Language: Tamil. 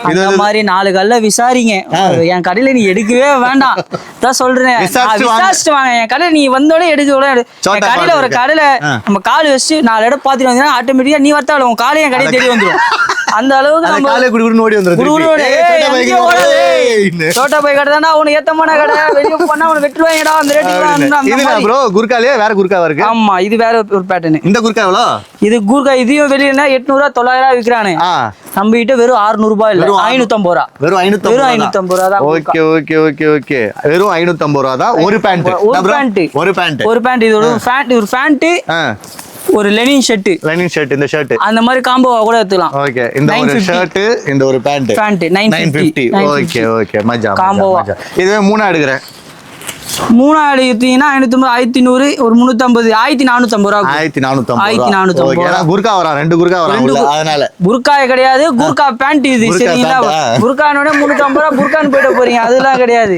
அந்த மாதிரி 4 கல்ல விசாரிங்க. என் கடையில நீ எடுக்கவே வேண்டாம் தான் சொல்றேன். விசாரிச்சுட்டு வாங்க. என் கடையில நீ வந்தோடனே என் கடையில ஒரு கடையில நம்ம கால் வச்சு 4 இடம் பாத்துட்டு வந்தீங்கன்னா ஆட்டோமேட்டிக்கா நீ வரத்தாலும் உன் காலையும் என் கடையை தேடி வந்துடும். அந்த அளவுக்கு நம்ம சோட்டா போய் கடை தானே அவனுக்கு ஏத்தமான கடை. வெளியே போனா அவனை வெட்டுவாங்கடா அந்த ரேட்டுக்கு. குர்காலே வேற குர்காவா இருக்கு. ஆமா, இது வேற ஒரு பேட்டர்ன். இந்த குர்கா எவ்வளோ? இது குர்கா இதையும் வெளியில 800 900 விற்கிறானு. நம்ம கிட்ட வெறும் 600 ரூபாய் இல்ல, 550 ரூபா. வெறும் 550 ரூபா தான். Okay okay okay okay. வெறும் 550 ரூபா தான் ஒரு பேண்ட். ஒரு பேண்ட். இது ஒரு பேண்ட், ஒரு லெனின் ஷர்ட். இந்த ஷர்ட் அந்த மாதிரி காம்போவா கூட எடுத்துக்கலாம். ஓகே, இந்த ஒரு ஷர்ட், இந்த ஒரு பேண்ட் 950. ஓகே ஓகே, மஜா காம்போவா. இதுவே மூணா எடுக்கிறேன். 3 எடுத்தீங்கன்னா 550, 1100, ஒரு 350, 1450 ரூபா. 1450. குர்கா வரா, 2 குர்கா வரா. அதனால குர்காயே கிடையாது, குர்கா பேண்ட் இது. சரிங்களா? குர்கானோட 350 ரூபா குர்கான்னு போயிட போறீங்க, அதெல்லாம் கிடையாது.